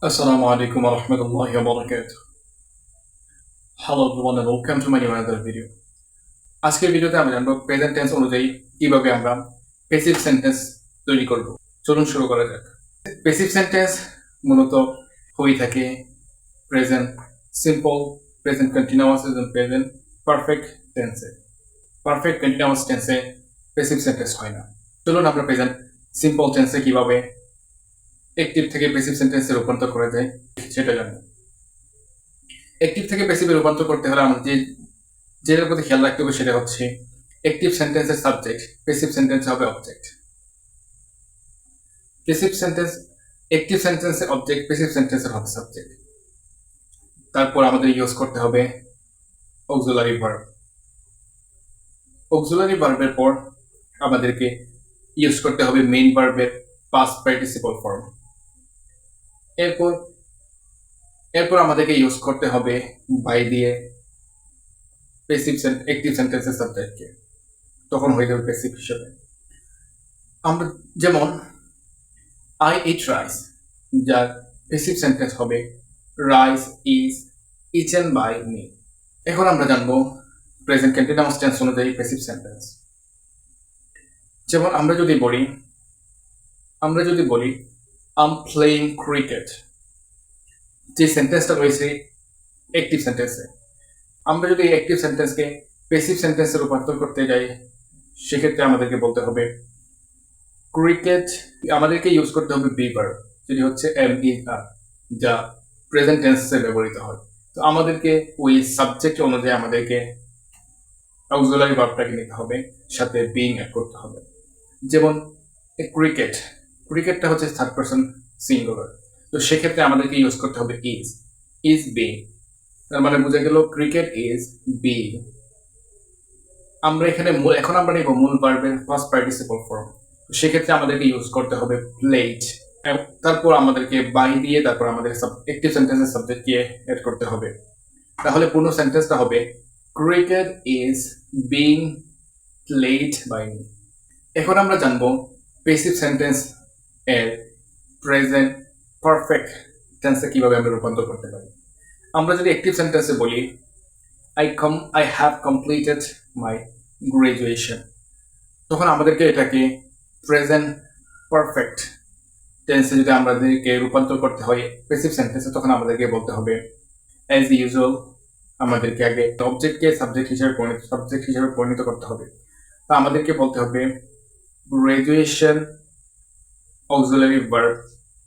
Assalamu alaikum wa rahmatullahi wa barakatuh. Hello everyone and welcome to my new another video. আজকের ভিডিওতে আমরা জানবো present tense অনুযায়ী কিভাবে আমরা প্যাসিভ সেন্টেন্স তৈরি করব। চলুন শুরু করা যাক। প্যাসিভ সেন্টেন্স মূলত হয়ে থাকে প্রেজেন্ট সিম্পল, প্রেজেন্ট কন্টিনিউয়াস এবং প্রেজেন্ট পারফেক্ট টেন্সে। পারফেক্ট কন্টিনিউয়াস টেন্সে প্যাসিভ সেন্টেন্স হয় না। চলুন আমরা প্রেজেন্ট সিম্পল টেন্সে কিভাবে অ্যাক্টিভ থেকে প্যাসিভ সেন্টেন্সে রূপান্তর করা যায় সেটা জানবো। অ্যাক্টিভ থেকে প্যাসিভে রূপান্তর করতে হলে আমাদের যেটার প্রতি খেয়াল রাখতে হবে সেটা হচ্ছে অ্যাক্টিভ সেন্টেন্সের সাবজেক্ট, প্যাসিভ সেন্টেন্স হবে অবজেক্ট। প্যাসিভ সেন্টেন্স অ্যাক্টিভ সেন্টেন্সের অবজেক্ট, প্যাসিভ সেন্টেন্সের হবে সাবজেক্ট। তারপর আমাদের ইউজ করতে হবে অক্সিলারি ভার্ব। অক্সিলারি ভার্বের পর আমাদেরকে ইউজ করতে হবে মেইন ভার্বের পাস্ট পার্টিসিপল ফর্ম। এরপর আমাদেরকে ইউজ করতে হবে বাই দিয়ে প্যাসিভ অ্যাক্টিভ সেন্টেন্সের সাবজেক্টকে, তখন হয়ে যাবে প্যাসিভ হিসেবে। আমরা যেমন আই ইট রাইস, যার প্যাসিভ সেন্টেন্স হবে rice is eaten by me. এখন আমরা জানবো প্রেজেন্ট কন্টিনিউয়াস টেন্স অনুযায়ী প্যাসিভ সেন্টেন্স। যেমন আমরা যদি বলি আম প্লেইং ক্রিকেট, যে সেন্টেন্সটা রয়েছে অ্যাক্টিভ সেন্টেন্সে। আমরা যদি অ্যাক্টিভ সেন্টেন্সকে প্যাসিভ সেন্টেন্সে রূপান্তর করতে যাই সেক্ষেত্রে আমাদেরকে বলতে হবে ক্রিকেট, আমাদেরকে ইউজ করতে হবে বি ভার্ব, যেটি হচ্ছে এম ই আর, যা প্রেজেন্ট টেন্সে ব্যবহৃত হয়। তো আমাদেরকে ওই সাবজেক্ট অনুযায়ী আমাদেরকে অক্সিলারি ভার্বটাকে নিতে হবে, সাথে বিং অ্যাড করতে হবে। যেমন ক্রিকেটটা হচ্ছে থার্ড পারসন সিঙ্গুলার, তো সেক্ষেত্রে আমাদেরকে ইউজ করতে হবে ইজ বিং। তার মানে বোঝা গেল ক্রিকেট ইজ বিং। আমরা এখন আমরা নিব মূল ভার্বের ফার্স্ট পার্টিসিপল ফর্ম, সেক্ষেত্রে আমাদেরকে ইউজ করতে হবে প্লেড। তারপর আমাদেরকে বাই দিয়ে তারপর আমাদের অ্যাক্টিভ সেন্টেন্সের সাবজেক্টকে অ্যাড করতে হবে। তাহলে পূর্ণ সেন্টেন্সটা হবে cricket is being played by me. এখন আমরা জানবো প্যাসিভ সেন্টেন্স এর প্রেজেন্ট পারফেক্ট টেন্সে কিভাবে আমরা রূপান্তর করতে পারি। আমরা যদি অ্যাক্টিভ সেন্টেন্সে বলি I have completed my graduation, তখন আমাদেরকে এটাকে প্রেজেন্ট পারফেক্ট টেন্সে যদি আমাদেরকে রূপান্তর করতে হয় প্যাসিভ সেন্টেন্সে, তখন আমাদেরকে বলতে হবে অ্যাজ ইউজুয়াল। আমাদেরকে আগে অবজেক্টকে সাবজেক্ট হিসেবে পরিণত করতে হবে। তো আমাদেরকে বলতে হবে গ্রাজুয়েশন অক্সিলারি ভার্ব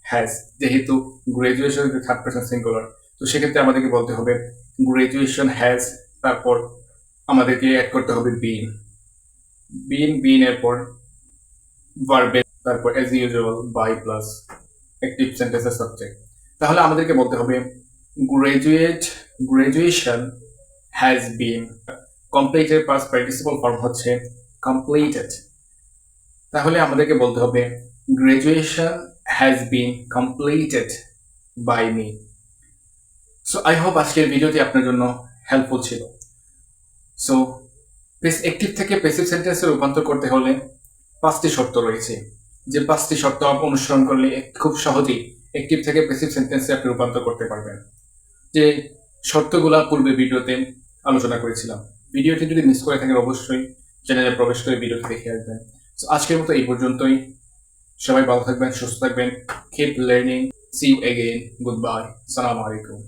হ্যাজ, যেহেতু গ্রাজুয়েশন থার্ড পারসন সিঙ্গুলার, তো সেক্ষেত্রে আমাদেরকে বলতে হবে গ্রাজুয়েশন হ্যাজ, তারপর আমাদেরকে অ্যাড করতে হবে বিন এর পর ভার্বে, তারপর as usual by plus active সেন্টেন্সের সাবজেক্ট। তাহলে আমাদেরকে বলতে হবে graduation has been, completed past participle form হচ্ছে কমপ্লিটেড। তাহলে আমাদেরকে বলতে হবে graduation has been completed by me. So I hope আজকের ভিডিওটি আপনার জন্য হেল্পফুল ছিল। সো অ্যাক্টিভ থেকে প্যাসিভ সেন্টেন্সে রূপান্তর করতে হলে 5টি শর্ত রয়েছে, যে 5টি শর্ত অনুসরণ করলে খুব সহজেই অ্যাক্টিভ থেকে প্যাসিভ সেন্টেন্সে আপনি রূপান্তর করতে পারবেন। যে শর্তগুলো পূর্বে ভিডিওতে আলোচনা করেছিলাম। ভিডিওটি যদি মিস করে থাকেন অবশ্যই চ্যানেলে প্রবেশ করে ভিডিওটি দেখে আসবেন। সো আজকের মতো এই পর্যন্তই। সবাই ভালো থাকবেন, সুস্থ থাকবেন। Keep learning. See you again. Goodbye. আসসালামু আলাইকুম।